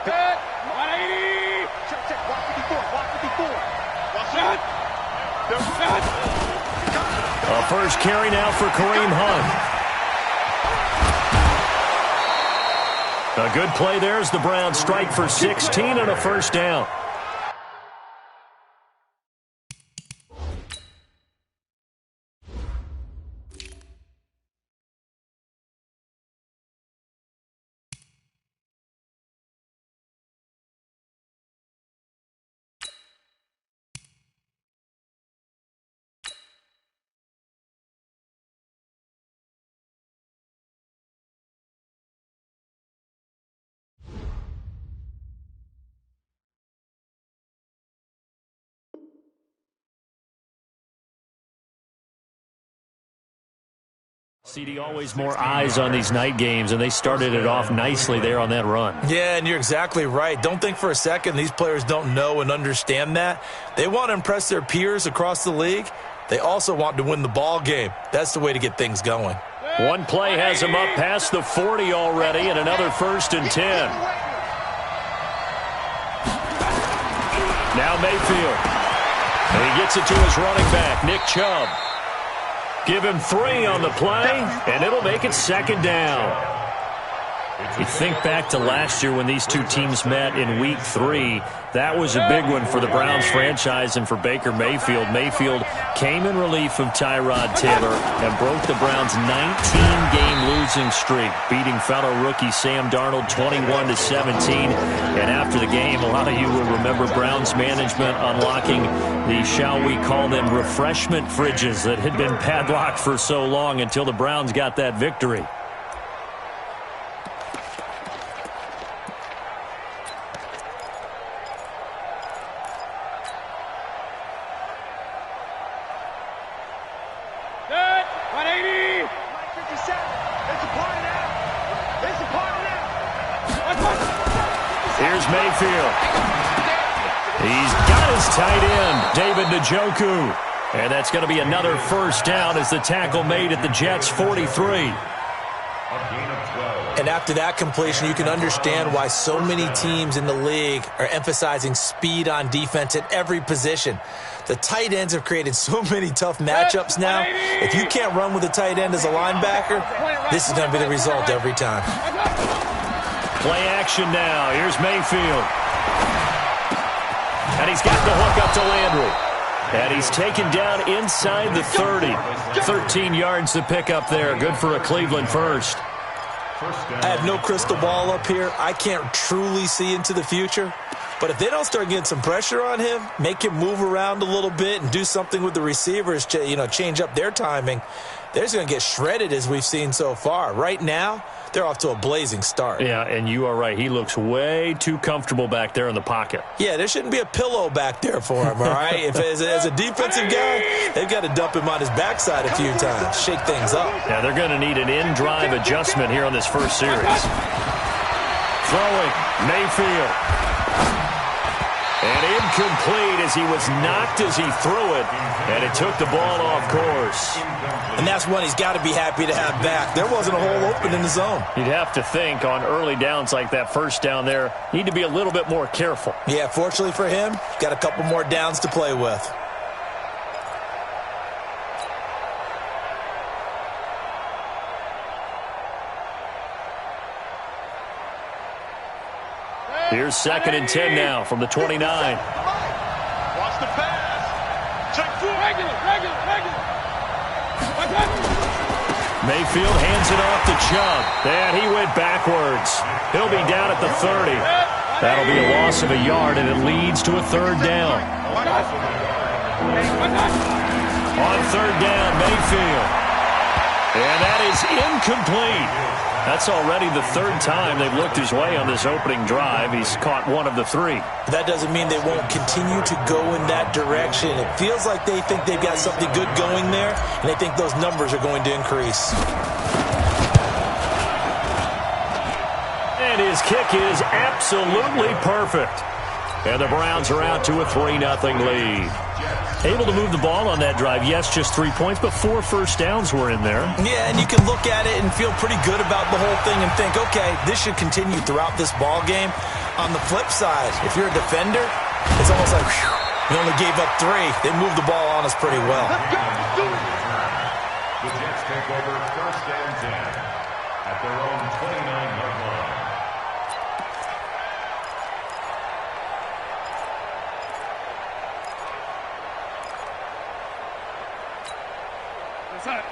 180. Check. Walk 54. A first carry now for Kareem Hunt. A good play there as the Browns strike for 16 and a first down. CD, always more eyes on these night games, and they started it off nicely there on that run. Yeah, and you're exactly right. Don't think for a second these players don't know and understand that. They want to impress their peers across the league. They also want to win the ball game. That's the way to get things going. One play has him up past the 40 already, and another 1st and 10. Now Mayfield. And he gets it to his running back, Nick Chubb. Give him 3 on the play, and it'll make it 2nd down. You think back to last year when these two teams met in Week 3. That was a big one for the Browns franchise and for Baker Mayfield. Mayfield came in relief of Tyrod Taylor and broke the Browns' 19-game losing streak, beating fellow rookie Sam Darnold 21-17. And after the game, a lot of you will remember Browns management unlocking the, shall we call them, refreshment fridges that had been padlocked for so long until the Browns got that victory. Here's Mayfield. He's got his tight end, David Njoku. And that's going to be another first down as the tackle made at the Jets' 43. And after that completion, you can understand why so many teams in the league are emphasizing speed on defense at every position. The tight ends have created so many tough matchups now. If you can't run with a tight end as a linebacker, this is going to be the result every time. Play action now. Here's Mayfield. And he's got the hook up to Landry. And he's taken down inside the 30. 13 yards to pick up there. Good for a Cleveland first. I have no crystal ball up here. I can't truly see into the future. But if they don't start getting some pressure on him, make him move around a little bit and do something with the receivers, change up their timing, they're just going to get shredded as we've seen so far. Right now, they're off to a blazing start. Yeah, and you are right. He looks way too comfortable back there in the pocket. Yeah, there shouldn't be a pillow back there for him, all right? If as a defensive guy, they've got to dump him on his backside a few times, shake things up. Yeah, they're going to need an in-drive adjustment here on this first series. Throwing, Mayfield. And incomplete as he was knocked as he threw it, and it took the ball off course. And that's one he's got to be happy to have back. There wasn't a hole open in the zone. You'd have to think on early downs like that first down there, need to be a little bit more careful. Yeah, fortunately for him, got a couple more downs to play with. Here's 2nd and 10 now from the 29. Watch the pass. Check 4. Regular. Mayfield hands it off to Chubb. And he went backwards. He'll be down at the 30. That'll be a loss of a yard, and it leads to a 3rd down. On 3rd down, Mayfield. And that is incomplete. That's already the 3rd time they've looked his way on this opening drive. He's caught one of the 3. That doesn't mean they won't continue to go in that direction. It feels like they think they've got something good going there, and they think those numbers are going to increase. And his kick is absolutely perfect. And the Browns are out to a 3-0 lead. Able to move the ball on that drive. Yes, just 3 points, but 4 first downs were in there. Yeah, and you can look at it and feel pretty good about the whole thing and think, okay, this should continue throughout this ball game. On the flip side, if you're a defender, it's almost like, whew, we only gave up 3. They moved the ball on us pretty well. The Jets take over 1st and 10 at their own 29-yard line.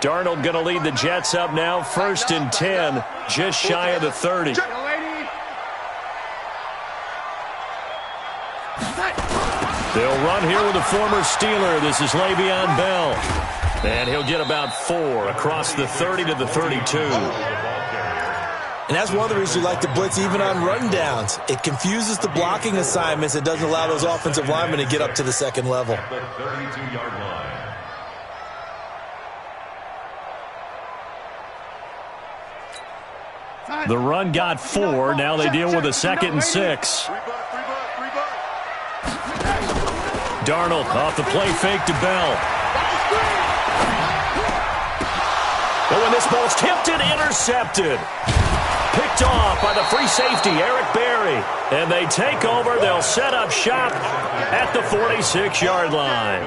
Darnold going to lead the Jets up now, 1st and 10, just shy of the 30. They'll run here with a former Steeler. This is Le'Veon Bell. And he'll get about 4 across the 30 to the 32. And that's one of the reasons you like to blitz even on rundowns. It confuses the blocking assignments. It doesn't allow those offensive linemen to get up to the second level. The 32-yard line. The run got 4. Now they deal with a 2nd and 6. Darnold off the play fake to Bell. But when this ball's tipped and intercepted. Picked off by the free safety, Eric Berry. And they take over. They'll set up shop at the 46-yard line.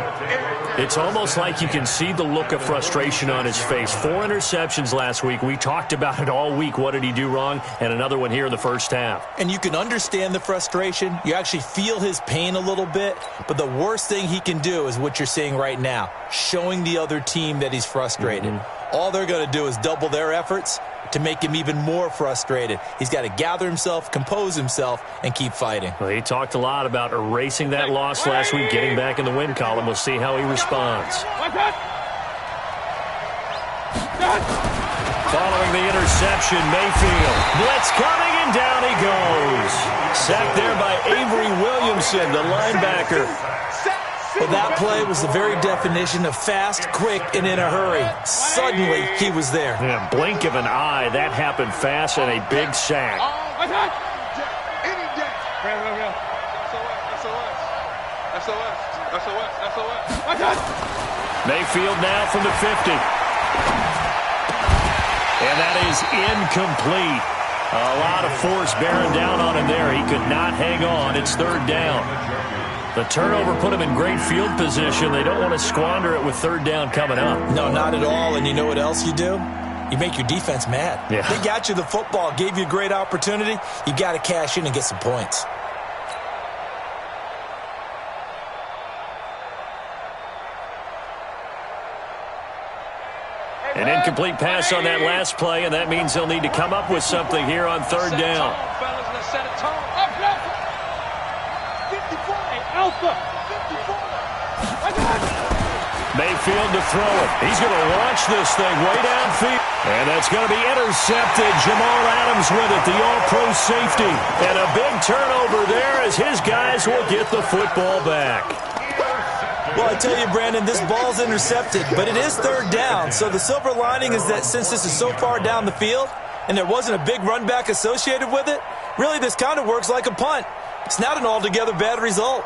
It's almost like you can see the look of frustration on his face. 4 interceptions last week. We talked about it all week. What did he do wrong? And another one here in the first half. And you can understand the frustration. You actually feel his pain a little bit. But the worst thing he can do is what you're seeing right now, showing the other team that he's frustrated. All they're going to do is double their efforts to make him even more frustrated. He's got to gather himself, compose himself, and keep fighting. Well, he talked a lot about erasing that loss last week, getting back in the win column. We'll see how he responds. Following the interception, Mayfield. Blitz coming, and down he goes. Sacked there by Avery Williamson, the linebacker. Well, that play was the very definition of fast, quick, and in a hurry. Suddenly, he was there. Yeah, blink of an eye. That happened fast and a big sack. Mayfield now from the 50. And that is incomplete. A lot of force bearing down on him there. He could not hang on. It's 3rd down. The turnover put him in great field position. They don't want to squander it with 3rd down coming up. No, not at all. And you know what else you do? You make your defense mad. Yeah. They got you the football, gave you a great opportunity. You got to cash in and get some points. An incomplete pass on that last play, and that means they'll need to come up with something here on 3rd down. Mayfield to throw it. He's going to launch this thing way downfield. And that's going to be intercepted. Jamal Adams with it, the all-pro safety. And a big turnover there as his guys will get the football back. Well, I tell you, Brandon, this ball's intercepted, but it is 3rd down. So the silver lining is that since this is so far down the field and there wasn't a big run back associated with it, really this kind of works like a punt. It's not an altogether bad result.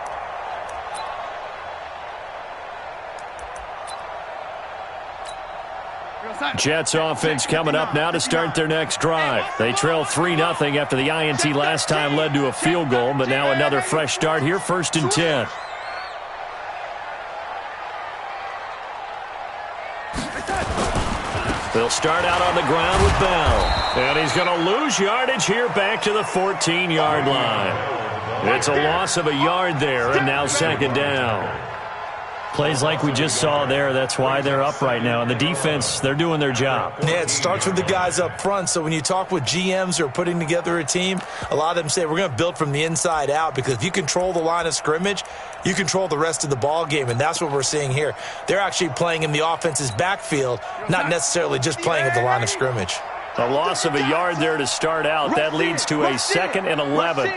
Jets offense coming up now to start their next drive. They trail 3-0 after the INT last time led to a field goal, but now another fresh start here, 1st and 10. They'll start out on the ground with Bell. And he's going to lose yardage here back to the 14-yard line. It's a loss of a yard there, and now 2nd down. Plays like we just saw there, that's why they're up right now. And the defense, they're doing their job. Yeah, it starts with the guys up front. So when you talk with GMs who are putting together a team, a lot of them say we're going to build from the inside out, because if you control the line of scrimmage, you control the rest of the ball game, and that's what we're seeing here. They're actually playing in the offense's backfield, not necessarily just playing at the line of scrimmage. A loss of a yard there to start out. That leads to a 2nd and 11.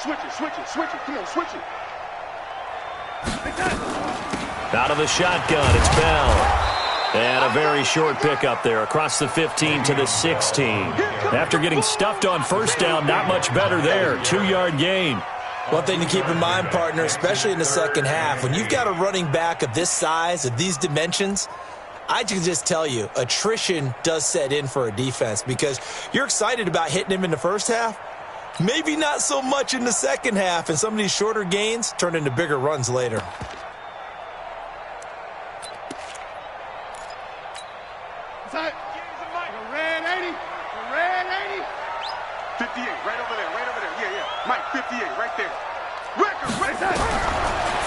Switch it. Come on, switch it. Out of the shotgun, it's Bell. And a very short pickup there across the 15 to the 16. After getting stuffed on 1st down, not much better there. 2-yard gain. One thing to keep in mind, partner, especially in the second half, when you've got a running back of this size, of these dimensions, I can just tell you, attrition does set in for a defense because you're excited about hitting him in the first half. Maybe not so much in the second half, and some of these shorter gains turn into bigger runs later. Red 80. Red 80. 58, right over there, right over there. Yeah, yeah. Mike, 58, right there. Record, right there.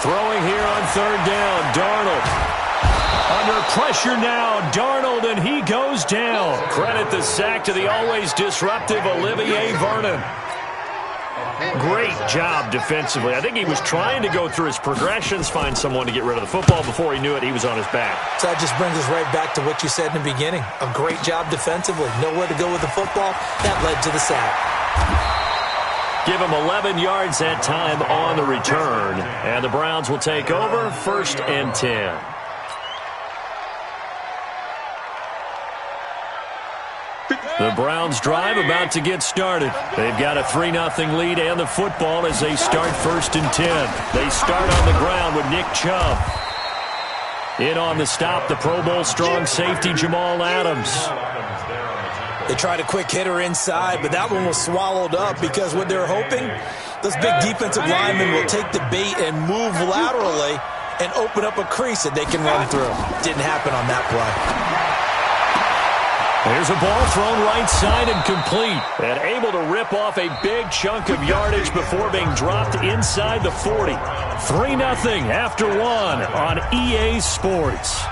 Throwing here on third down, Darnold. Under pressure now, Darnold, and he goes down. Credit the sack to the always disruptive Olivier Vernon. Great job defensively. I think he was trying to go through his progressions, find someone to get rid of the football. Before he knew it, he was on his back. So that just brings us right back to what you said in the beginning. A great job defensively. Nowhere to go with the football. That led to the sack. Give him 11 yards that time on the return. And the Browns will take over, 1st and 10. The Browns drive about to get started. They've got a 3-0 lead and the football as they start 1st and 10. They start on the ground with Nick Chubb. In on the stop, the Pro Bowl strong safety Jamal Adams. They tried a quick hitter inside, but that one was swallowed up because what they're hoping, those big defensive linemen will take the bait and move laterally and open up a crease that they can run through. Didn't happen on that play. There's a ball thrown right side and complete. And able to rip off a big chunk of yardage before being dropped inside the 40. 3-0 after 1 on EA Sports.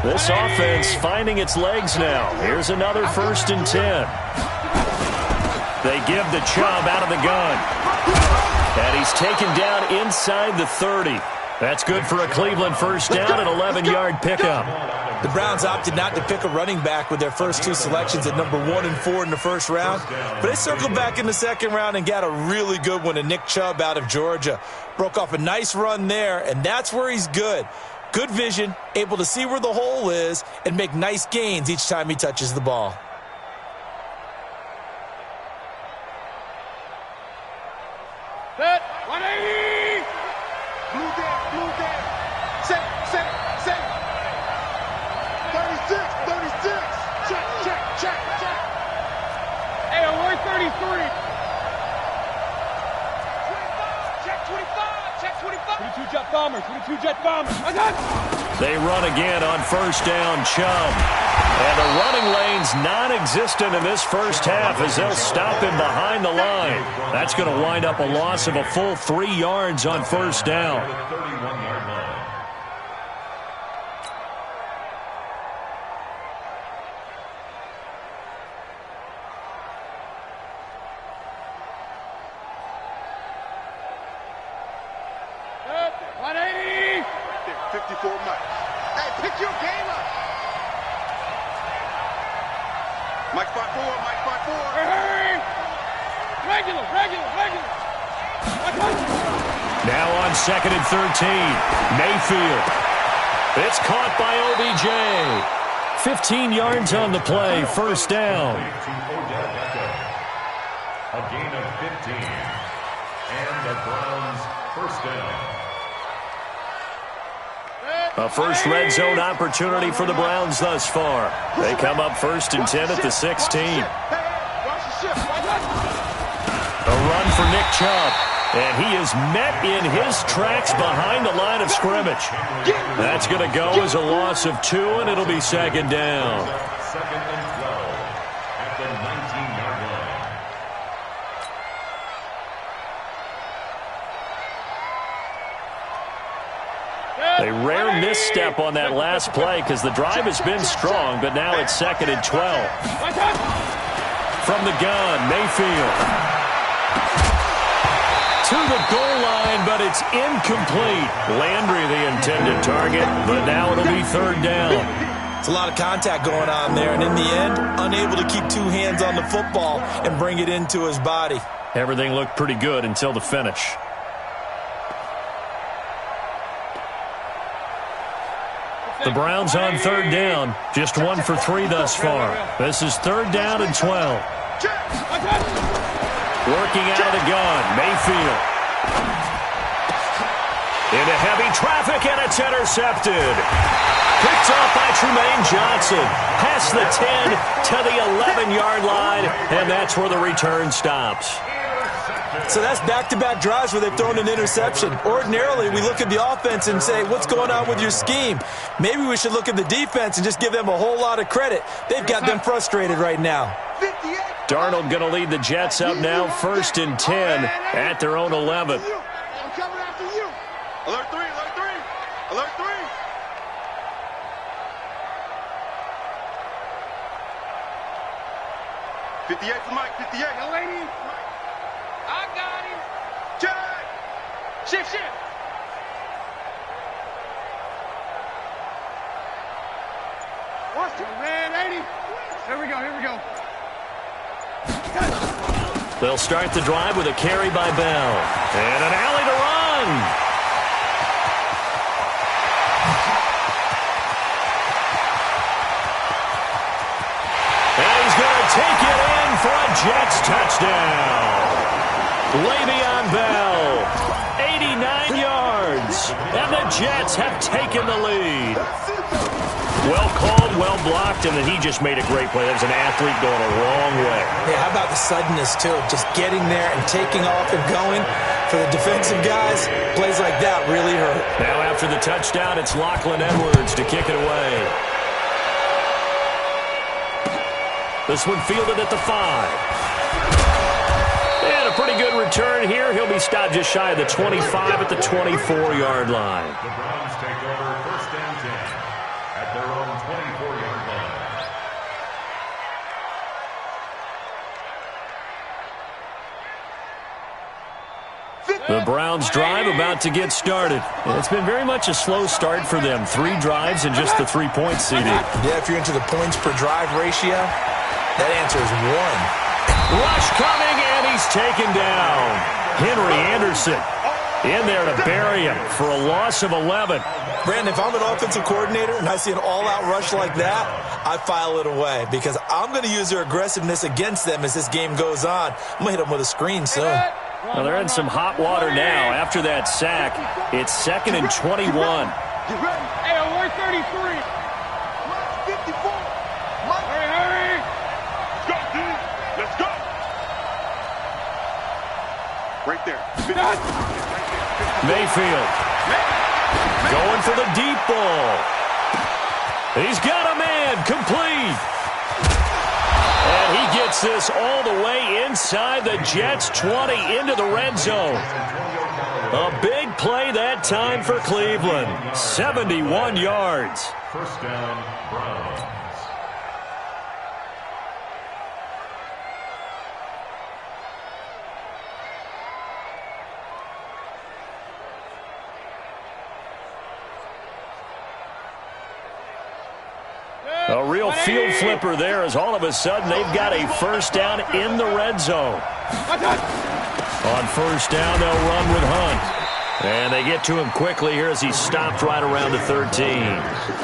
This offense finding its legs now. Here's another 1st and 10. They give the Chubb out of the gun. And he's taken down inside the 30. That's good for a Cleveland first down and 11-yard pickup. The Browns opted not to pick a running back with their first 2 selections at number 1 and 4 in the first round. But they circled back in the second round and got a really good one to Nick Chubb out of Georgia. Broke off a nice run there, and that's where he's good. Good vision, able to see where the hole is, and make nice gains each time he touches the ball. Set, 180. Blue game. Set. 36. Check. Hey, we're 33. 25. 22 jet bombers. They run again on first down, Chubb. And the running lane's non-existent in this first half as they'll stop him behind the line. That's going to wind up a loss of a full 3 yards on first down. Now on 2nd and 13, Mayfield. It's caught by OBJ. 15 yards on the play, first down. A gain of 15. And the Browns first down. A first red zone opportunity for the Browns thus far. They come up 1st and 10 at the 16. A run for Nick Chubb. And he is met in his tracks behind the line of scrimmage. That's going to go as a loss of 2, and it'll be 2nd down. 2nd and 12 at the 19-yard line. A rare misstep on that last play because the drive has been strong, but now it's 2nd and 12. From the gun, Mayfield. To the goal line, but it's incomplete. Landry the intended target, but now it'll be 3rd down. It's a lot of contact going on there, and in the end, unable to keep 2 hands on the football and bring it into his body. Everything looked pretty good until the finish. The Browns on third down. Just 1 for 3 thus far. This is third down and 12. Working out of the gun, Mayfield. Into heavy traffic, and it's intercepted. Picked off by Trumaine Johnson. Past the 10 to the 11-yard line, and that's where the return stops. So that's back-to-back drives where they've thrown an interception. Ordinarily, we look at the offense and say, what's going on with your scheme? Maybe we should look at the defense and just give them a whole lot of credit. They've got them frustrated right now. Darnold going to lead the Jets up now, 1st and 10 at their own 11. I'm coming after you. Alert 3, alert 3, alert 3. '58 for Mike, 58. Yo, lady. I got him. Check. Shift. Watch it, red 80. Here we go. They'll start the drive with a carry by Bell. And an alley to run. And he's going to take it in for a Jets touchdown. Le'Veon Bell, 89 yards. And the Jets have taken the lead. Well called, well blocked, and then he just made a great play. That was an athlete going a long way. Yeah, how about the suddenness, too, of just getting there and taking off and going? For the defensive guys, plays like that really hurt. Now after the touchdown, it's Lachlan Edwards to kick it away. This one fielded at the 5. And a pretty good return here. He'll be stopped just shy of the 25 at the 24-yard line. The Browns take over 1st and 10 at their own 24-yard line. The Browns drive about to get started. It's been very much a slow start for them. 3 drives and just the 3 points seeded. Yeah, if you're into the points per drive ratio, that answer is 1. Rush coming, and he's taken down. Henry Anderson in there to bury him for a loss of 11. Brandon, if I'm an offensive coordinator and I see an all-out rush like that, I file it away because I'm going to use their aggressiveness against them as this game goes on. I'm going to hit them with a screen soon. Well, they're in some hot water now. After that sack, it's 2nd and 21. Get ready. Hey, alert 33. 54. Hurry. Let's go, dude. Let's go. Right there. Mayfield going for the deep ball. He's got a man, complete. And he gets this all the way inside the Jets' 20 into the red zone. A big play that time for Cleveland. 71 yards. 1st down, Browns. A real field flipper there as all of a sudden they've got a 1st down in the red zone. On 1st down, they'll run with Hunt. And they get to him quickly here as he's stopped right around the 13.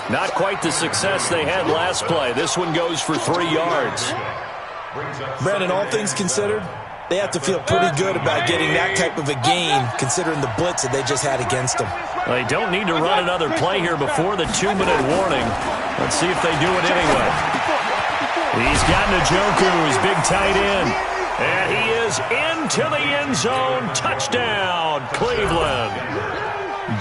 Not quite the success they had last play. This one goes for 3 yards. Brandon, all things considered, they have to feel pretty good about getting that type of a gain considering the blitz that they just had against them. They don't need to run another play here before the 2-minute warning. Let's see if they do it anyway. He's got Njoku, his big tight end. And he is into the end zone. Touchdown, Cleveland.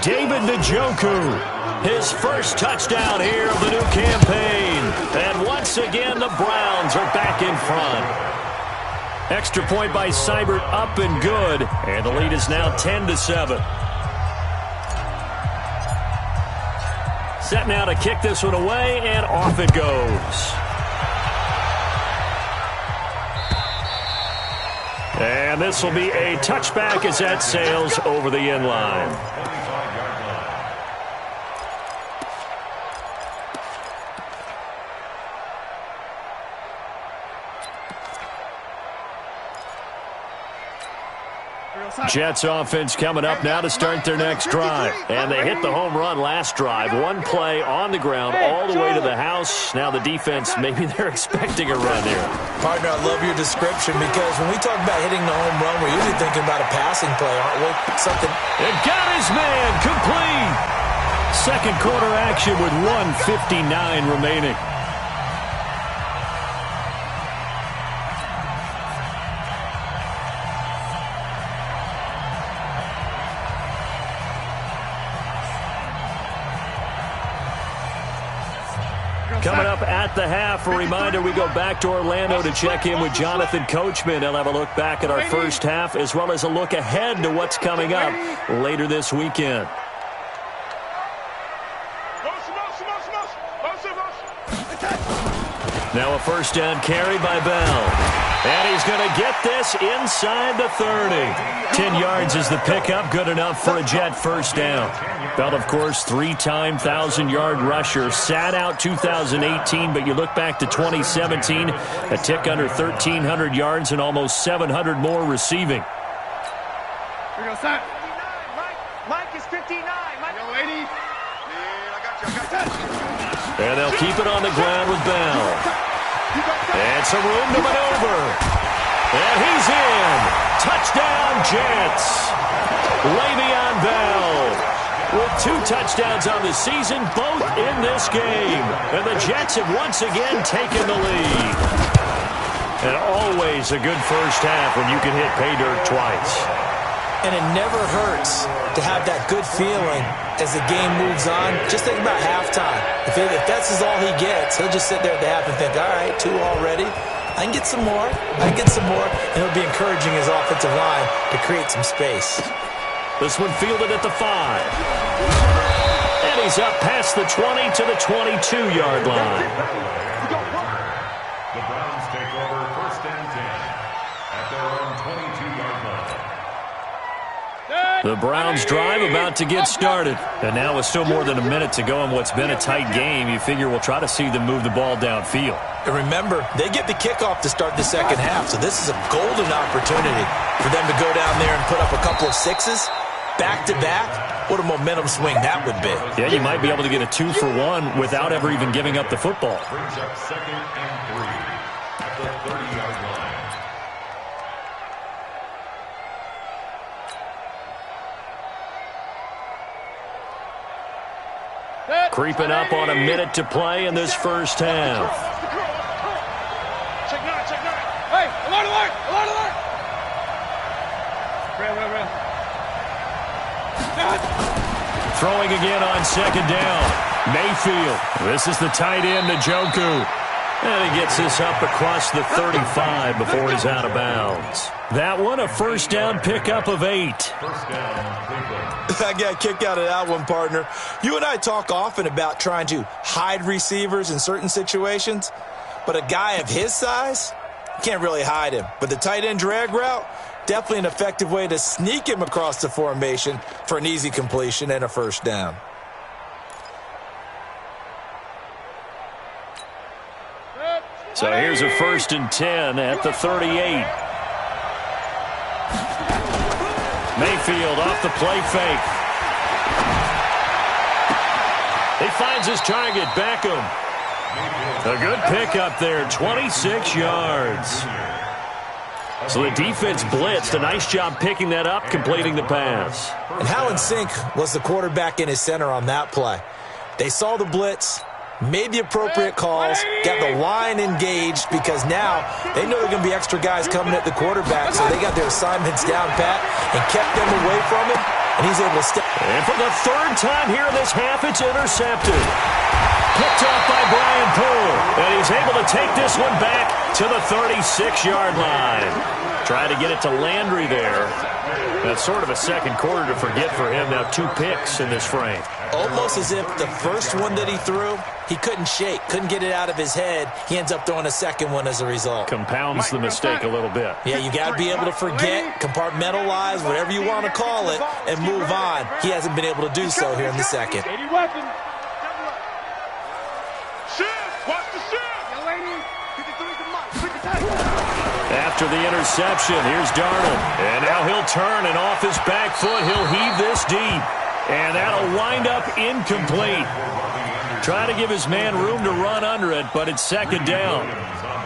David Njoku, his first touchdown here of the new campaign. And once again, the Browns are back in front. Extra point by Seibert, up and good. And the lead is now 10-7. Set now to kick this one away, and off it goes. And this will be a touchback as that sails over the end line. Jets offense coming up now to start their next drive. And they hit the home run last drive. One play on the ground all the way to the house. Now the defense, maybe they're expecting a run here. Partner, I love your description because when we talk about hitting the home run, we're usually thinking about a passing play, aren't we? Something. It got his man complete. Second quarter action with 1:59 remaining. Coming up at the half, a reminder, we go back to Orlando to check in with Jonathan Coachman. He'll have a look back at our first half as well as a look ahead to what's coming up later this weekend. Now a first down carry by Bell. And he's going to get this inside the 30. 10 yards is the pickup, good enough for a Jet first down. Bell, of course, three-time 1,000-yard rusher. Sat out 2018, but you look back to 2017, a tick under 1,300 yards and almost 700 more receiving. Here we go, son. Mike is 59. Mike. Yo, lady. Man, I got you. And they'll keep it on the ground with Bell. And some room to maneuver. And he's in. Touchdown, Jets. Le'Veon Bell with 2 touchdowns on the season, both in this game. And the Jets have once again taken the lead. And always a good first half when you can hit pay dirt twice. And it never hurts to have that good feeling as the game moves on. Just think about halftime. If that's all he gets, he'll just sit there at the half and think, all right, 2 already. I can get some more. I can get some more. And he'll be encouraging his offensive line to create some space. This one fielded at the 5. And he's up past the 20 to the 22-yard line. The Browns take over first and 10 at their own 22-yard line. The Browns drive about to get started. And now with still more than a minute to go in what's been a tight game, you figure we'll try to see them move the ball downfield. And remember, they get the kickoff to start the second half, so this is a golden opportunity for them to go down there and put up a couple of 6s back-to-back. What a momentum swing that would be. Yeah, you might be able to get a 2-for-1 without ever even giving up the football. Brings up second and 3 at the 30-yard line. Creeping up on a minute to play in this first half. Check 9, check 9. Hey, alert, alert, alert, alert. Real. Throwing again on second down. Mayfield. This is the tight end, Njoku. And he gets this up across the 35 before he's out of bounds. That one, a first down pickup of 8. First down, Cleveland. I got a kick out of that one, partner. You and I talk often about trying to hide receivers in certain situations, but a guy of his size, can't really hide him. But the tight end drag route, definitely an effective way to sneak him across the formation for an easy completion and a first down. So here's a first and 10 at the 38. Mayfield off the play fake. He finds his target, Beckham. A good pickup there, 26 yards. So the defense blitzed. A nice job picking that up, completing the pass. And how in sync was the quarterback in his center on that play? They saw the blitz, made the appropriate calls, got the line engaged because now they know there are going to be extra guys coming at the quarterback, so they got their assignments down pat and kept them away from him, and he's able to step. And for the 3rd time here in this half, it's intercepted. Picked off by Brian Poole, and he's able to take this one back to the 36-yard line. Trying to get it to Landry there. That's sort of a second quarter to forget for him. Now 2 picks in this frame. Almost as if the first one that he threw, he couldn't shake, couldn't get it out of his head. He ends up throwing a second one as a result. Compounds the mistake a little bit. Yeah, you got to be able to forget, compartmentalize, whatever you want to call it, and move on. He hasn't been able to do so here in the second. After the interception, here's Darnold. And now he'll return, and off his back foot, he'll heave this deep. And that'll wind up incomplete. Try to give his man room to run under it, but it's second down.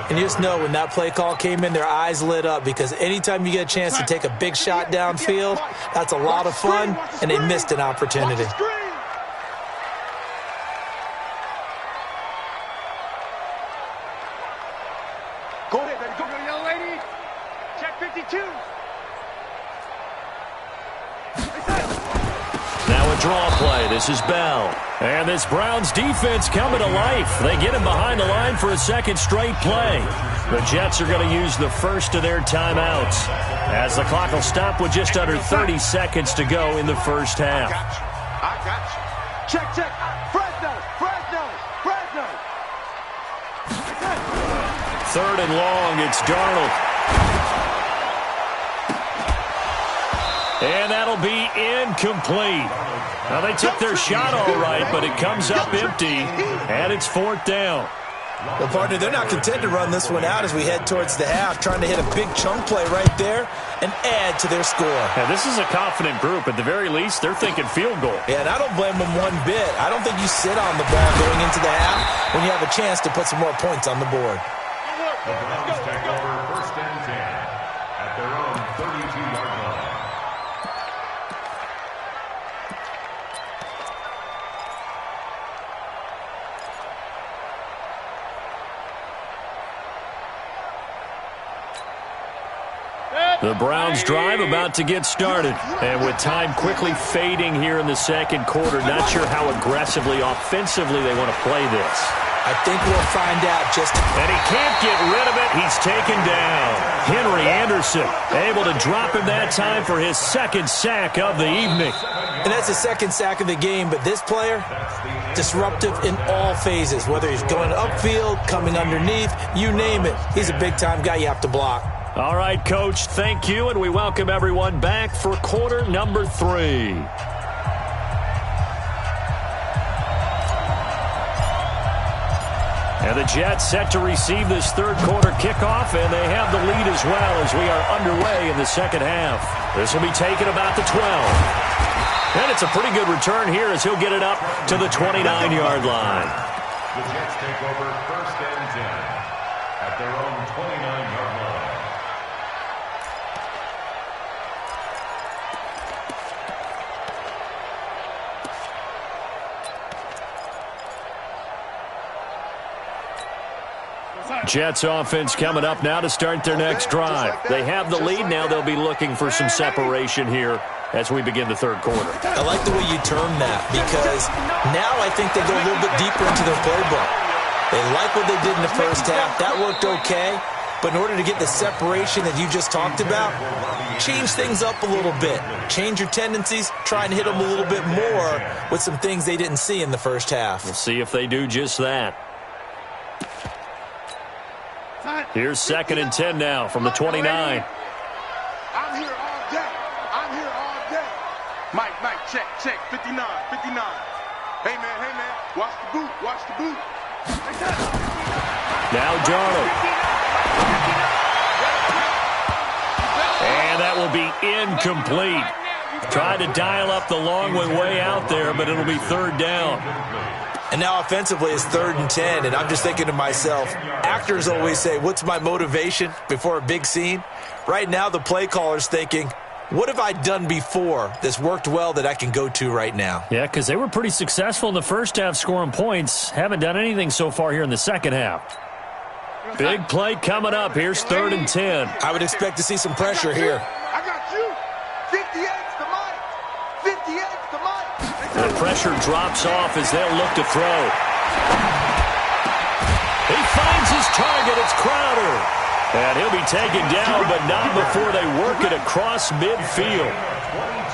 And you just know when that play call came in, their eyes lit up, because anytime you get a chance to take a big shot downfield, that's a lot of fun, and they missed an opportunity. Go ahead, baby. Go, young lady. Check 52. Now a draw play. This is Bell. And this Browns defense coming to life. They get him behind the line for a second straight play. The Jets are going to use the first of their timeouts, as the clock will stop with just under 30 seconds to go in the first half. I got you. Check, check. Fresno. Third and long, it's Darnold. And that'll be incomplete. Now, they took their shot all right, but it comes up empty, and it's fourth down. Well, partner, they're not content to run this one out as we head towards the half, trying to hit a big chunk play right there and add to their score. Now, this is a confident group. At the very least, they're thinking field goal. Yeah, and I don't blame them one bit. I don't think you sit on the ball going into the half when you have a chance to put some more points on the board. The Browns take over first and 10 at their own 32-yard line. The Browns drive about to get started. And with time quickly fading here in the second quarter, not sure how aggressively, offensively they want to play this. I think we'll find out just... And he can't get rid of it. He's taken down. Henry Anderson able to drop him that time for his second sack of the evening. And that's the second sack of the game, but this player, disruptive in all phases, whether he's going upfield, coming underneath, you name it. He's a big-time guy you have to block. All right, Coach, thank you, and we welcome everyone back for quarter number 3. And the Jets set to receive this third quarter kickoff, and they have the lead as well as we are underway in the second half. This will be taken about the 12. And it's a pretty good return here as he'll get it up to the 29-yard line. The Jets take over first and 10 at their own 29-yard line. Jets offense coming up now to start their next drive. They have the lead. Now they'll be looking for some separation here as we begin the third quarter. I like the way you term that, because now I think they go a little bit deeper into their playbook. They like what they did in the first half. That worked okay. But in order to get the separation that you just talked about, change things up a little bit. Change your tendencies. Try and hit them a little bit more with some things they didn't see in the first half. We'll see if they do just that. Here's second and 10 now from the 29. I'm here all day. Mike, check, 59. Hey, man, watch the boot. Now Darnold. And that will be incomplete. Tried to dial up the long way out there, but it'll be third down. And now offensively it's third and 10, and I'm just thinking to myself, actors always say, what's my motivation before a big scene? Right now the play caller's thinking, what have I done before that's worked well that I can go to right now? Yeah, because they were pretty successful in the first half scoring points. Haven't done anything so far here in the second half. Big play coming up. Here's third and 10. I would expect to see some pressure here. I got you. 58's the Mike. The pressure drops off as they'll look to throw. He finds his target. It's Crowder. And he'll be taken down, but not before they work it across midfield.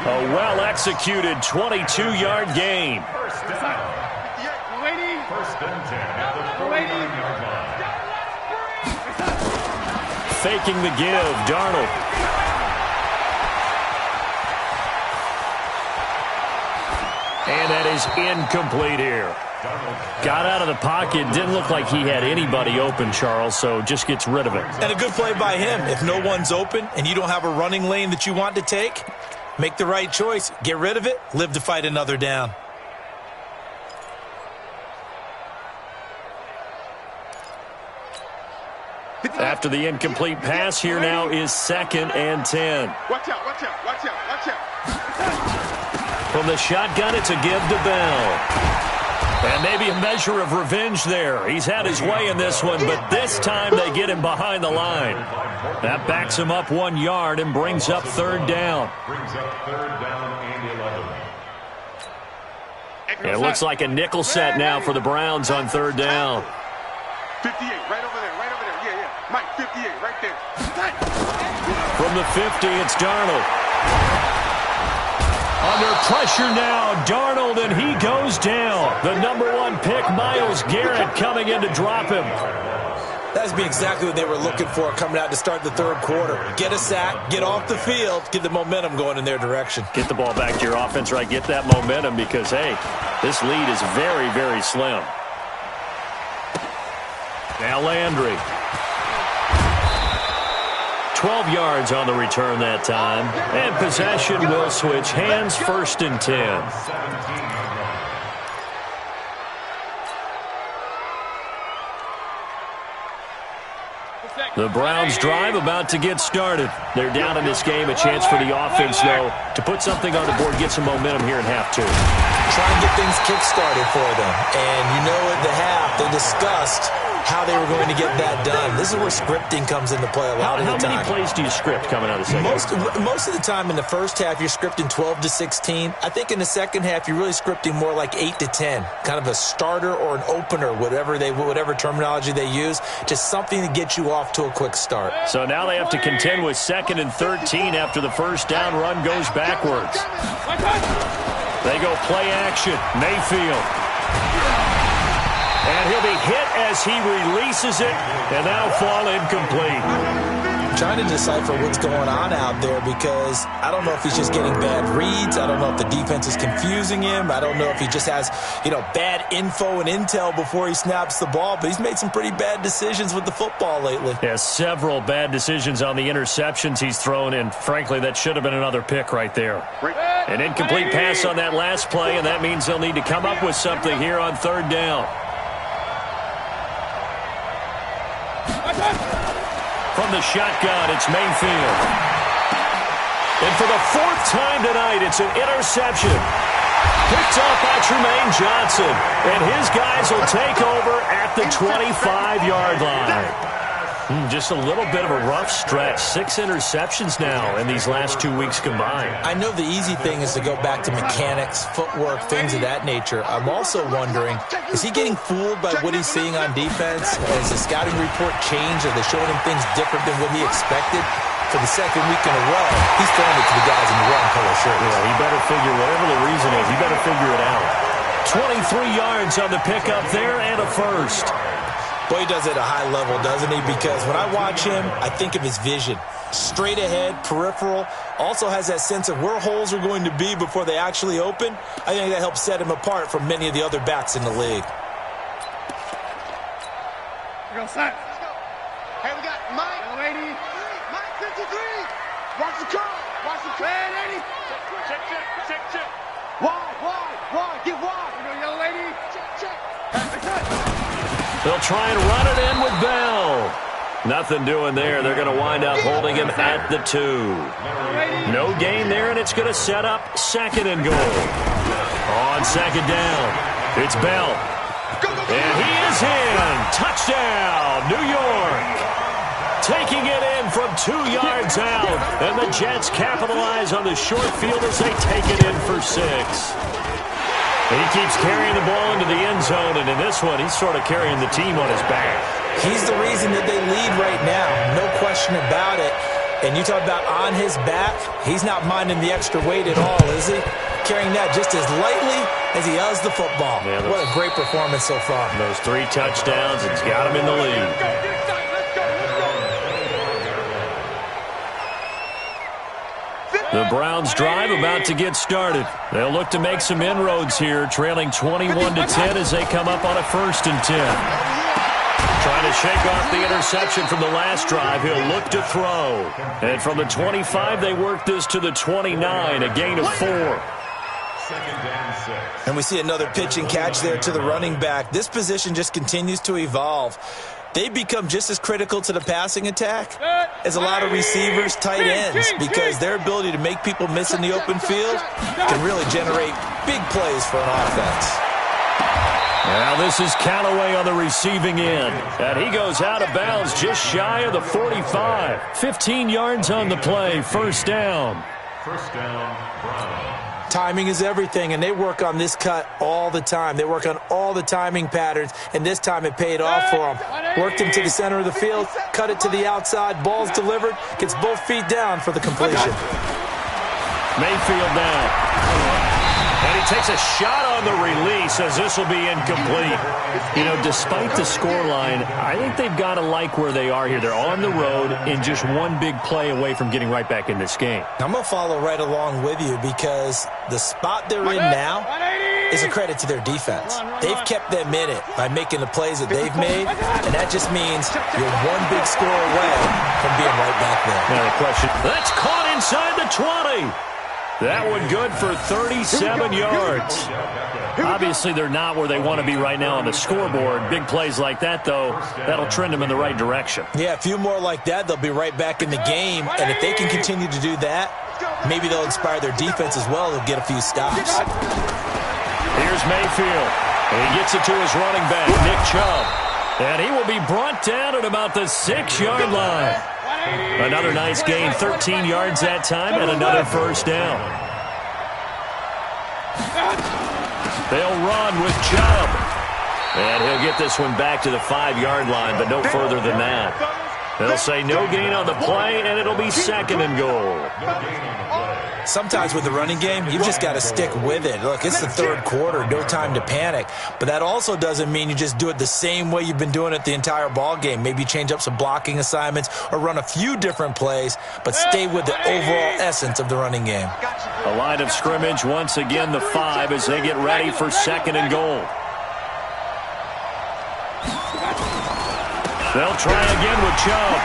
A well-executed 22-yard gain. First and 10 at the 49-yard line. Faking the give, Darnold. And that is incomplete here. Got out of the pocket. Didn't look like he had anybody open, Charles, so just gets rid of it. And a good play by him. If no one's open and you don't have a running lane that you want to take, make the right choice. Get rid of it. Live to fight another down. After the incomplete pass, here now is 2nd and 10. Watch out, watch out, watch out, watch out. From the shotgun, it's a give to Bell. And maybe a measure of revenge there. He's had his way in this one, but this time they get him behind the line. That backs him up 1 yard and brings up 3rd down. It looks like a nickel set now for the Browns on 3rd down. 58, right over there, right over there. Yeah, yeah. Mike, 58, right there. From the 50, it's Darnold. Under pressure now, Darnold, and he goes down. The #1 pick, Myles Garrett, coming in to drop him. That's be exactly what they were looking for coming out to start the 3rd quarter. Get a sack, get off the field, get the momentum going in their direction. Get the ball back to your offense, right? Get that momentum because, hey, this lead is very, very slim. Now Landry. 12 yards on the return that time. And possession will switch hands, 1st and 10. The Browns drive about to get started. They're down in this game. A chance for the offense, though, to put something on the board, get some momentum here in half 2. Try and get things kick-started for them. And you know at the half, they discussed how they were going to get that done. This is where scripting comes into play a lot of the time. How many plays do you script coming out of the second? Most of the time in the first half, you're scripting 12 to 16. I think in the second half, you're really scripting more like 8 to 10. Kind of a starter or an opener, whatever terminology they use. Just something to get you off to a quick start. So now they have to contend with 2nd and 13 after the first down run goes backwards. They go play action. Mayfield. And he'll be hit as he releases it, and now fall incomplete. I'm trying to decipher what's going on out there because I don't know if he's just getting bad reads. I don't know if the defense is confusing him. I don't know if he just has, bad info and intel before he snaps the ball. But he's made some pretty bad decisions with the football lately. Yeah, several bad decisions on the interceptions he's thrown, and frankly, that should have been another pick right there. An incomplete pass on that last play, and that means they'll need to come up with something here on 3rd down. From the shotgun, it's Mayfield. And for the 4th time tonight, it's an interception. Picked up by Tremaine Johnson. And his guys will take over at the 25-yard line. Just a little bit of a rough stretch. 6 interceptions now in these last 2 weeks combined. I know the easy thing is to go back to mechanics, footwork, things of that nature. I'm also wondering, is he getting fooled by what he's seeing on defense? Has the scouting report changed? Are they showing him things different than what he expected? For the 2nd week in a row, he's throwing it to the guys in the wrong color shirts. Yeah, he better figure, whatever the reason is, he better figure it out. 23 yards on the pickup there and a 1st. Boy, he does it at a high level, doesn't he? Because when I watch him, I think of his vision. Straight ahead, peripheral. Also has that sense of where holes are going to be before they actually open. I think that helps set him apart from many of the other backs in the league. Go, son. Hey, we got Mike. Young lady. Mike 53. Watch the car. Watch the car. Hey, lady. Check. Wide. Get wide. You know, young lady. Check. They'll try and run it in with Bell. Nothing doing there. They're going to wind up holding him at the 2. No gain there, and it's going to set up 2nd and goal. On 2nd down, it's Bell. And he is in. Touchdown, New York. Taking it in from 2 yards out. And the Jets capitalize on the short field as they take it in for 6. And he keeps carrying the ball into the end zone, and in this one, he's sort of carrying the team on his back. He's the reason that they lead right now, no question about it. And you talk about on his back, he's not minding the extra weight at all, is he? Carrying that just as lightly as he does the football. Yeah, what a great performance so far. Those 3 touchdowns, it's got him in the lead. The Browns drive about to get started. They'll look to make some inroads here, trailing 21-10 as they come up on a 1st and 10. Trying to shake off the interception from the last drive. He'll look to throw. And from the 25, they work this to the 29, a gain of 4. 2nd and 6. And we see another pitch and catch there to the running back. This position just continues to evolve. They become just as critical to the passing attack as a lot of receivers, tight ends, because their ability to make people miss in the open field can really generate big plays for an offense. Now this is Callaway on the receiving end, and he goes out of bounds just shy of the 45. 15 yards on the play, 1st down. 1st down, Browns. Timing is everything, and they work on this cut all the time. They work on all the timing patterns, and this time it paid off for them. Worked him to the center of the field, cut it to the outside, ball's delivered, gets both feet down for the completion. Mayfield now. And he takes a shot on the release as this will be incomplete. You know, despite the scoreline, I think they've got to like where they are here. They're on the road and just one big play away from getting right back in this game. I'm going to follow right along with you because the spot they're in now is a credit to their defense. They've kept them in it by making the plays that they've made, and that just means you're one big score away from being right back there. Now the question, that's caught inside the 20. That one good for 37 yards. Obviously, they're not where they want to be right now on the scoreboard. Big plays like that, though, that'll trend them in the right direction. Yeah, a few more like that, they'll be right back in the game. And if they can continue to do that, maybe they'll inspire their defense as well. They'll get a few stops. Here's Mayfield. And he gets it to his running back, Nick Chubb. And he will be brought down at about the 6-yard line. Another nice gain, 13 yards that time, and another 1st down. They'll run with Chubb. And he'll get this one back to the 5-yard line, but no further than that. They'll say no gain on the play, and it'll be 2nd and goal. Sometimes with the running game, you've just got to stick with it. Look, it's the 3rd quarter, no time to panic. But that also doesn't mean you just do it the same way you've been doing it the entire ball game. Maybe change up some blocking assignments or run a few different plays, but stay with the overall essence of the running game. A line of scrimmage once again, the 5, as they get ready for 2nd and goal. They'll try again with Chubb.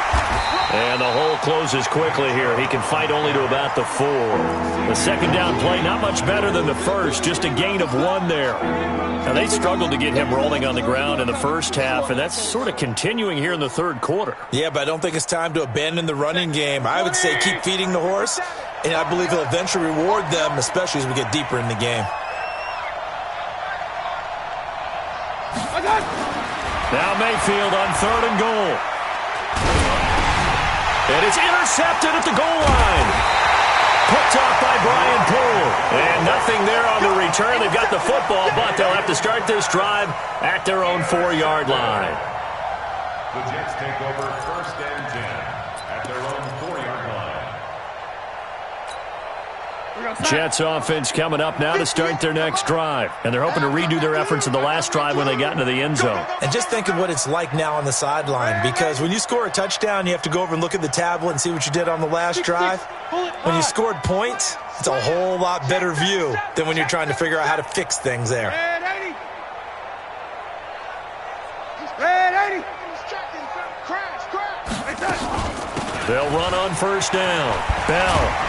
And the hole closes quickly here. He can fight only to about the 4. The 2nd down play, not much better than the 1st. Just a gain of 1 there. Now, they struggled to get him rolling on the ground in the 1st half, and that's sort of continuing here in the 3rd quarter. Yeah, but I don't think it's time to abandon the running game. I would say keep feeding the horse, and I believe he'll eventually reward them, especially as we get deeper in the game. Now Mayfield on 3rd and goal. And it's intercepted at the goal line. Picked off by Brian Poole. And nothing there on the return. They've got the football, but they'll have to start this drive at their own 4-yard line. The Jets take over 1st and 10 at their own 4-yard line. Jets offense coming up now to start their next drive. And they're hoping to redo their efforts in the last drive when they got into the end zone. And just think of what it's like now on the sideline, because when you score a touchdown, you have to go over and look at the tablet and see what you did on the last drive. When you scored points, it's a whole lot better view than when you're trying to figure out how to fix things there. They'll run on 1st down. Bell.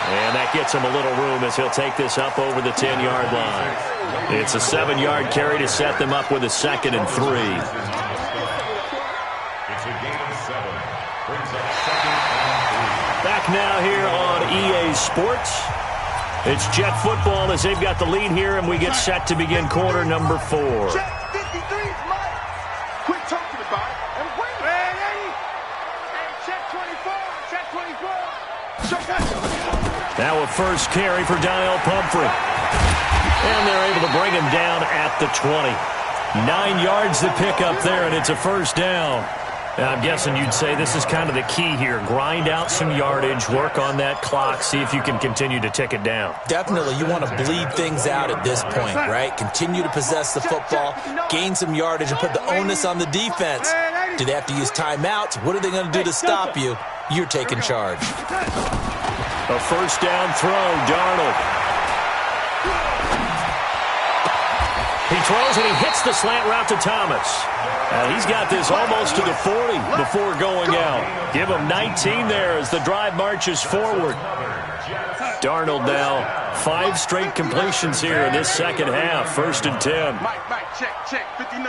And that gets him a little room as he'll take this up over the 10-yard line. It's a 7-yard carry to set them up with a 2nd and 3. It's a gain of 7. Brings up 2nd and 3. Back now here on EA Sports. It's Jet football as they've got the lead here, and we get set to begin quarter number 4. Jet 53's mine. Quit talking about it and win. Hey, Jet 24. Jet 24. Check that. Now a first carry for Daniel Pumphrey. And they're able to bring him down at the 20. 9 yards to pick up there, and it's a 1st down. Now, I'm guessing you'd say this is kind of the key here. Grind out some yardage, work on that clock, see if you can continue to tick it down. Definitely, you want to bleed things out at this point, right? Continue to possess the football, gain some yardage, and put the onus on the defense. Do they have to use timeouts? What are they going to do to stop you? You're taking charge. A first down throw, Darnold. He throws and he hits the slant route to Thomas. And he's got this almost to the 40 before going out. Give him 19 there as the drive marches forward. Darnold now 5 straight completions here in this second half. 1st and 10. Mike, check, 59.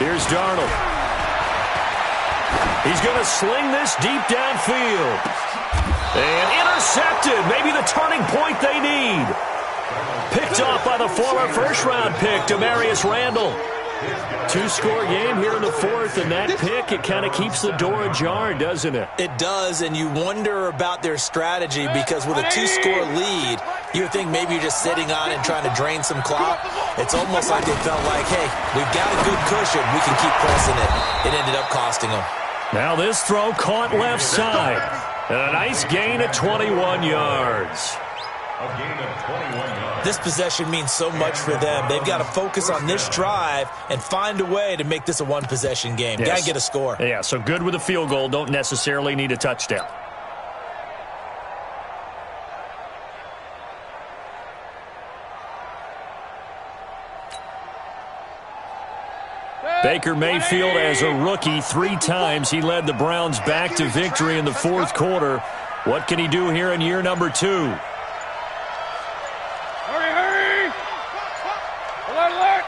Here's Darnold. He's going to sling this deep downfield. And intercepted. Maybe the turning point they need. Picked off by the former first-round pick, Demarius Randall. 2-score game here in the 4th, and that pick, it kind of keeps the door ajar, doesn't it? It does, and you wonder about their strategy because with a 2-score lead, you would think maybe you're just sitting on and trying to drain some clock. It's almost like they felt like, hey, we've got a good cushion. We can keep pressing it. It ended up costing them. Now this throw caught left side. And a nice gain of 21 yards. A gain of 21 yards. This possession means so much for them. They've got to focus on this drive and find a way to make this a one-possession game. Yes. Got to get a score. Yeah, so good with a field goal. Don't necessarily need a touchdown. Baker Mayfield, as a rookie, 3 times he led the Browns back to victory in the 4th quarter. What can he do here in year number 2? Hurry! Alert!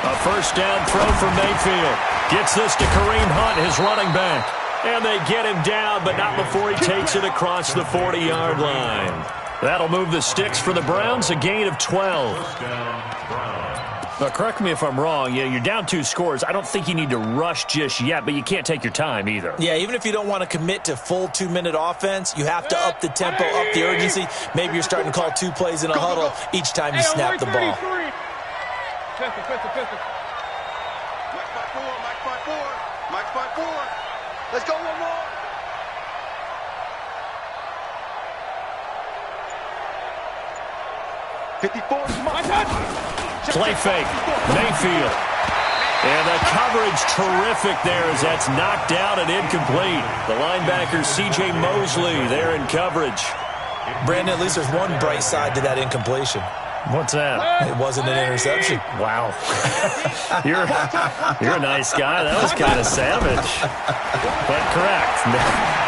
A first down throw from Mayfield. Gets this to Kareem Hunt, his running back. And they get him down, but not before he takes it across the 40-yard line. That'll move the sticks for the Browns, a gain of 12. First down, Browns. Now, correct me if I'm wrong. Yeah, you're down 2 scores. I don't think you need to rush just yet, but you can't take your time either. Yeah, even if you don't want to commit to full 2-minute offense, you have to up the tempo, up the urgency. Maybe you're starting to call 2 plays in a huddle each time you snap the ball. Mike 5-4. Let's go one more. Play fake. Mayfield. And the coverage terrific there as that's knocked out and incomplete. The linebacker C.J. Mosley there in coverage. Brandon, at least there's one bright side to that incompletion. What's that? It wasn't an interception. Wow. You're a nice guy. That was kind of savage. But correct.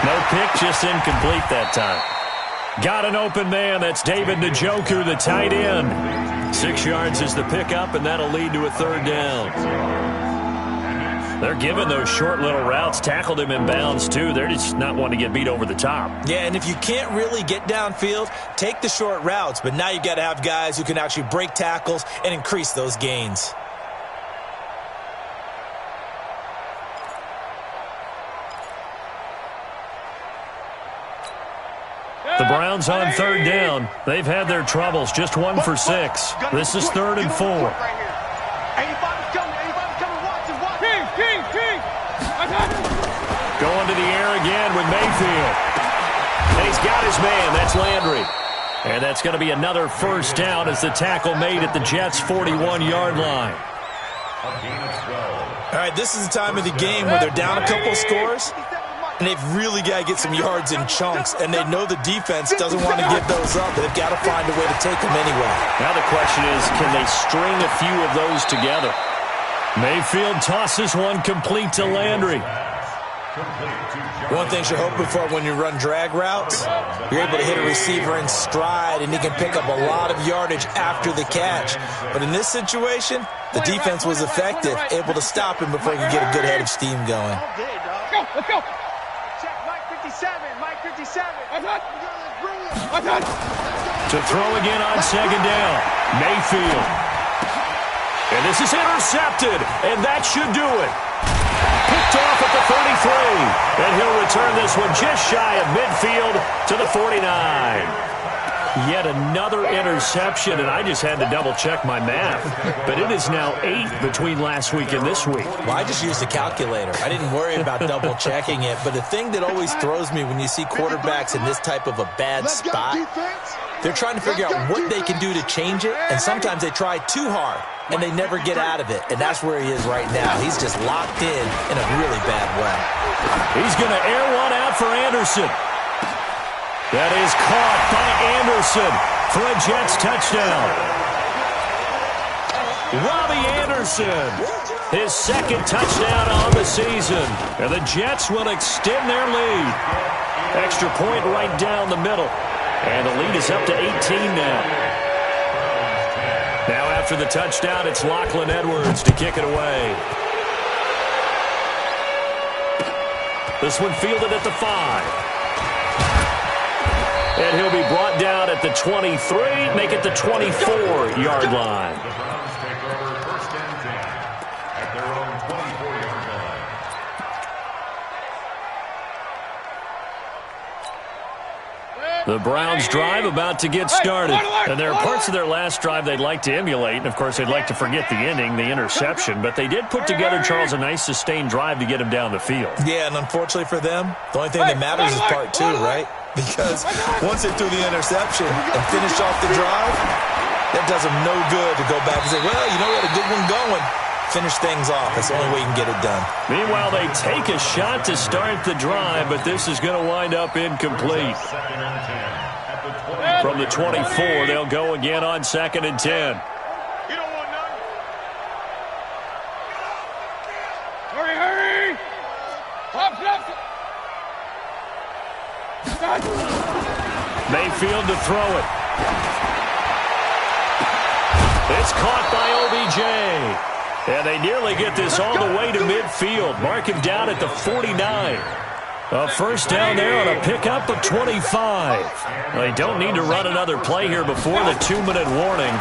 No pick, just incomplete that time. Got an open man. That's David Njoku, the tight end. 6 yards is the pickup, and that'll lead to a 3rd down. They're giving those short little routes. Tackled him in bounds, too. They're just not wanting to get beat over the top. Yeah, and if you can't really get downfield, take the short routes. But now you've got to have guys who can actually break tackles and increase those gains. The Browns on 3rd down. They've had their troubles. Just 1 for 6. This is 3rd and 4. 85 is coming. King. Going to the air again with Mayfield. And he's got his man. That's Landry. And that's going to be another first down as the tackle made at the Jets' 41-yard line. All right, this is the time of the game where they're down a couple of scores, and they've really got to get some yards in chunks, and they know the defense doesn't want to give those up, but they've got to find a way to take them anyway. Now the question is, can they string a few of those together? Mayfield tosses one complete to Landry. One thing you're hoping for when you run drag routes, you're able to hit a receiver in stride, and he can pick up a lot of yardage after the catch. But in this situation, the defense was effective, able to stop him before he could get a good head of steam going. Let's go. Check Mike 57. To throw again on 2nd down. Mayfield. And this is intercepted, and that should do it. Picked off at the 33, and he'll return this one just shy of midfield to the 49. Yet another interception, and I just had to double-check my math. But it is now 8 between last week and this week. Well, I just used a calculator. I didn't worry about double-checking it. But the thing that always throws me when you see quarterbacks in this type of a bad spot They're trying to figure out what they can do to change it, and sometimes they try too hard, and they never get out of it, and that's where he is right now. He's just locked in a really bad way. He's going to air one out for Anderson. That is caught by Anderson for a Jets touchdown. Robbie Anderson, his second touchdown on the season. And the Jets will extend their lead. Extra point right down the middle. And the lead is up to 18 now. Now after the touchdown, it's Lachlan Edwards to kick it away. This one fielded at the 5. And he'll be brought down at the 23, make it the 24-yard line. The Browns take over first and 10 at their own 24-yard line. The Browns drive about to get started. And there are parts of their last drive they'd like to emulate. And, of course, they'd like to forget the ending, the interception. But they did put together, Charles, a nice sustained drive to get him down the field. Yeah, and unfortunately for them, the only thing that matters is part 2, right? Because once they threw the interception and finished off the drive, that does them no good to go back and say, well, you know, we had a good one going. Finish things off. That's the only way you can get it done. Meanwhile, they take a shot to start the drive, but this is going to wind up incomplete. From the 24, they'll go again on 2nd and 10. Hurry! Stop! Mayfield to throw it. It's caught by OBJ. And they nearly get this all the way to midfield. Mark him down at the 49. A first down there on a pickup of 25. They don't need to run another play here before the 2-minute warning.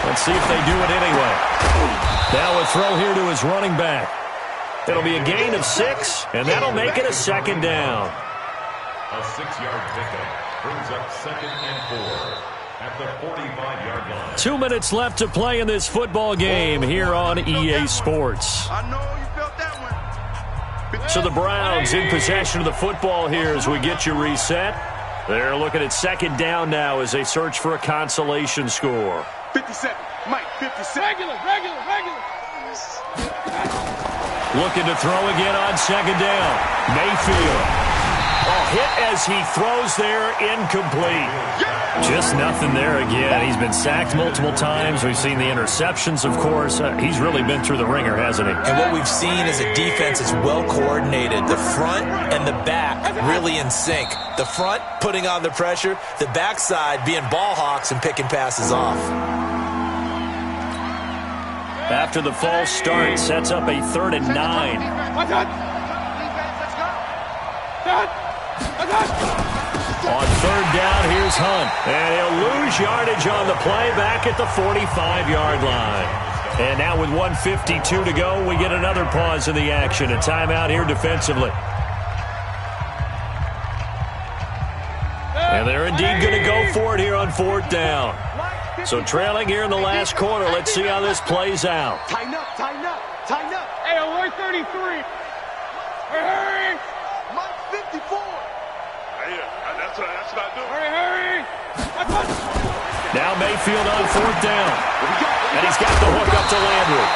Let's see if they do it anyway. Now a throw here to his running back. It'll be a gain of 6, and that'll make it a 2nd down. A 6-yard pickup brings up 2nd and 4 at the 45-yard line. 2 minutes left to play in this football game here on EA Sports. I know you felt that one. So the Browns in possession of the football here as we get you reset. They're looking at 2nd down now as they search for a consolation score. 57, Mike, 57. Regular. Looking to throw again on 2nd down. Mayfield. Hit as he throws there, incomplete. Just nothing there again. He's been sacked multiple times. We've seen the interceptions, of course. He's really been through the ringer, hasn't he? And what we've seen is a defense that's well coordinated. The front and the back really in sync. The front putting on the pressure, the backside being ball hawks and picking passes off. After the false start, sets up a 3rd and 9. On 3rd down, here's Hunt. And he'll lose yardage on the play back at the 45-yard line. And now with 1:52 to go, we get another pause in the action. A timeout here defensively. And they're indeed going to go for it here on 4th down. So trailing here in the last quarter. Let's see how this plays out. Tighten up. Hey, alert 33. Hurry! Mike 54. That's not doing. Hurry! Now Mayfield on 4th down. And he's got the hook up to Landry.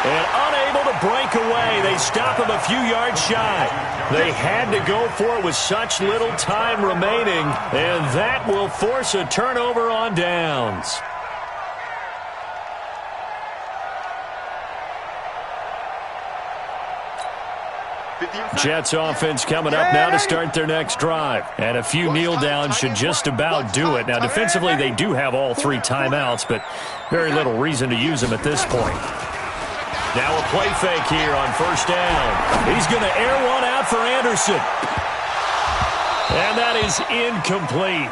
And unable to break away. They stop him a few yards shy. They had to go for it with such little time remaining. And that will force a turnover on downs. Jets offense coming up now to start their next drive. And a few kneel downs should just about do it. Now, defensively, they do have all 3 timeouts, but very little reason to use them at this point. Now a play fake here on 1st down. He's going to air one out for Anderson. And that is incomplete.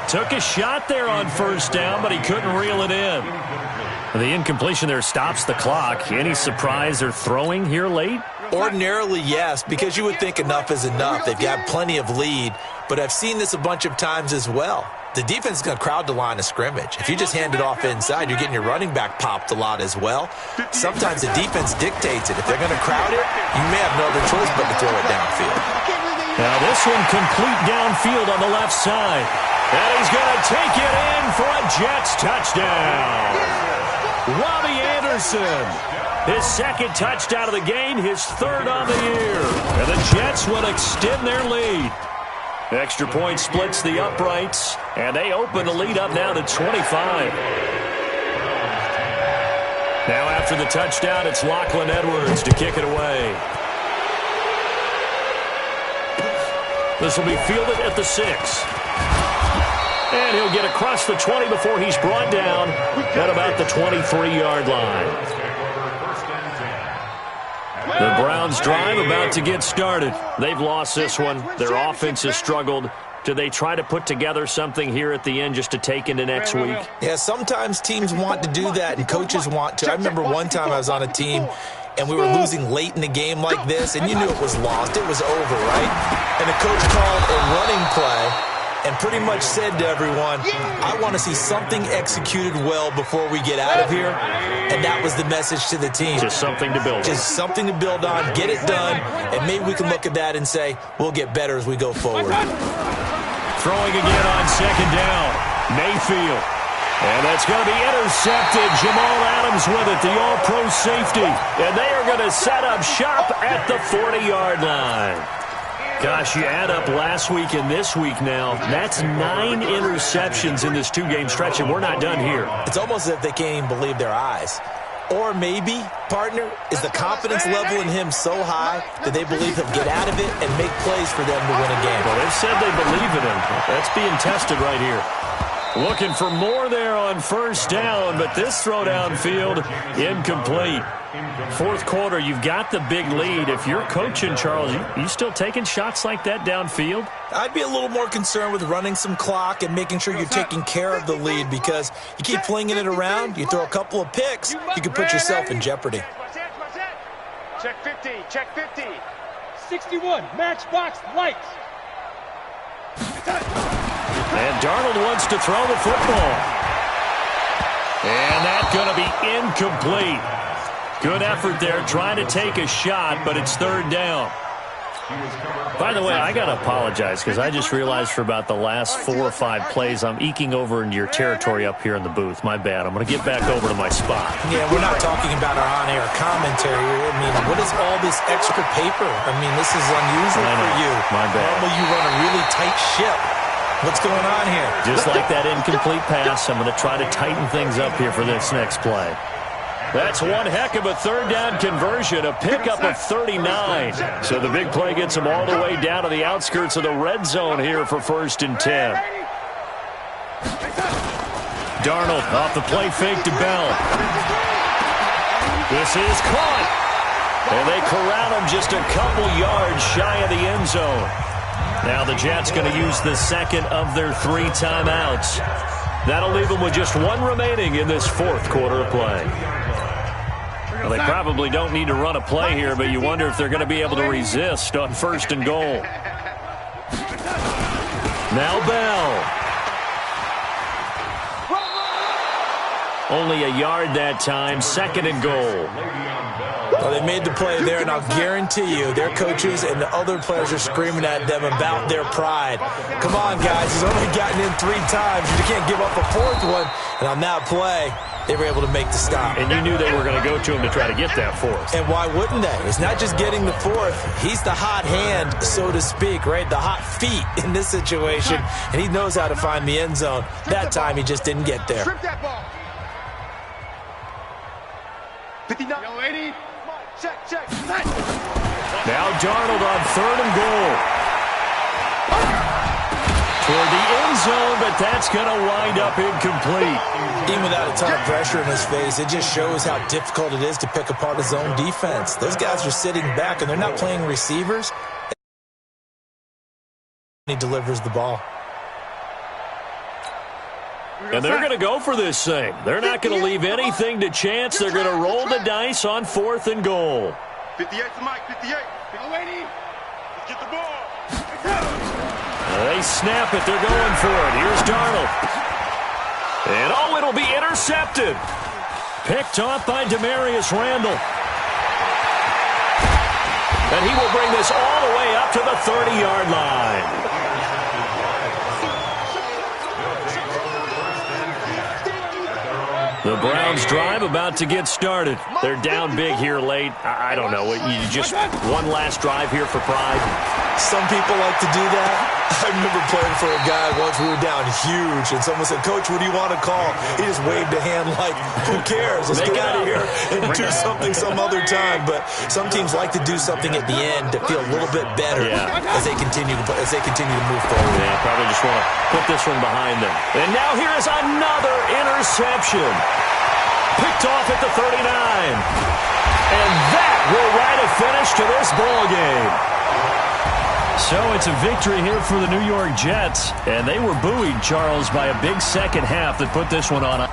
Took a shot there on 1st down, but he couldn't reel it in. The incompletion there stops the clock. Any surprise they're throwing here late? Ordinarily, yes, because you would think enough is enough. They've got plenty of lead, but I've seen this a bunch of times as well. The defense is going to crowd the line of scrimmage. If you just hand it off inside, you're getting your running back popped a lot as well. Sometimes the defense dictates it. If they're going to crowd it, you may have no other choice but to throw it downfield. Now this one complete downfield on the left side. And he's going to take it in for a Jets touchdown. Robbie Anderson, his second touchdown of the game, his third on the year. And the Jets will extend their lead. Extra point splits the uprights, and they open the lead up now to 25. Now after the touchdown, it's Lachlan Edwards to kick it away. This will be fielded at the 6. And he'll get across the 20 before he's brought down at about the 23-yard line. The Browns' drive about to get started. They've lost this one. Their offense has struggled. Do they try to put together something here at the end just to take into next week? Yeah, sometimes teams want to do that, and coaches want to. I remember one time I was on a team, and we were losing late in the game like this, and you knew it was lost. It was over, right? And the coach called a running play and pretty much said to everyone, I want to see something executed well before we get out of here. And that was the message to the team. Just something to build on. Just something to build on, get it done, and maybe we can look at that and say, we'll get better as we go forward. Throwing again on second down. Mayfield. And that's going to be intercepted. Jamal Adams with it, the all-pro safety. And they are going to set up shop at the 40-yard line. Gosh, you add up last week and this week now. That's 9 interceptions in this 2-game stretch, and we're not done here. It's almost as if they can't even believe their eyes. Or maybe, partner, is the confidence level in him so high that they believe he'll get out of it and make plays for them to win a game. Well, they've said they believe in him. That's being tested right here. Looking for more there on first down, but this throw downfield, incomplete. Fourth quarter, you've got the big lead. If you're coaching, Charles, you still taking shots like that downfield? I'd be a little more concerned with running some clock and making sure you're taking care of the lead, because you keep flinging it around, you throw a couple of picks, you can put yourself in jeopardy. Check 50, check 50. 61, matchbox lights. And Darnold wants to throw the football. And that's going to be incomplete. Good effort there, trying to take a shot, but it's third down. By the way, I got to apologize because I just realized for about the last 4 or 5 plays, I'm eking over into your territory up here in the booth. My bad. I'm going to get back over to my spot. Yeah, we're not talking about our on-air commentary. I mean, what is all this extra paper? I mean, this is unusual for you. My bad. Normally you run a really tight ship. What's going on here? Just like that incomplete pass, I'm going to try to tighten things up here for this next play. That's one heck of a third down conversion, a pickup of 39. So the big play gets them all the way down to the outskirts of the red zone here for 1st and 10. Darnold off the play fake to Bell. This is caught. And they corral him just a couple yards shy of the end zone. Now the Jets going to use the second of their 3 timeouts. That'll leave them with just 1 remaining in this 4th quarter of play. Well, they probably don't need to run a play here, but you wonder if they're going to be able to resist on 1st and goal. Now Bell. Only a yard that time, 2nd and goal. Well, they made the play there, and I'll guarantee you their coaches and the other players are screaming at them about their pride. Come on, guys. He's only gotten in 3 times. You can't give up a 4th one. And on that play, they were able to make the stop. And you knew they were going to go to him to try to get that 4th. And why wouldn't they? It's not just getting the 4th. He's the hot hand, so to speak, right? The hot feet in this situation. And he knows how to find the end zone. That time, he just didn't get there. Strip that ball. 59. Yo, 80. Check, check. Now Darnold on 3rd and goal. Toward the end zone, but that's going to wind up incomplete. Even without a ton of pressure in his face, it just shows how difficult it is to pick apart his own defense. Those guys are sitting back, and they're not playing receivers. He delivers the ball. And they're going to go for this thing. They're not going to leave anything to chance. They're going to roll the dice on 4th and goal. 58 to Mike, 58. Go, 80. Let's get the ball. They snap it. They're going for it. Here's Darnold. And, oh, it'll be intercepted. Picked off by Demarius Randall. And he will bring this all the way up to the 30-yard line. The Browns drive about to get started. They're down big here late. I don't know. You just one last drive here for pride. Some people like to do that. I remember playing for a guy once. We were down huge, and someone said, "Coach, what do you want to call?" He just waved a hand like, "Who cares? Let's get out of here and do something some other time." But some teams like to do something at the end to feel a little bit better as they continue to move forward. Yeah, probably just want to put this one behind them. And now here is another interception. Picked off at the 39. And that will write a finish to this ball game. So it's a victory here for the New York Jets. And they were buoyed, Charles, by a big second half that put this one on.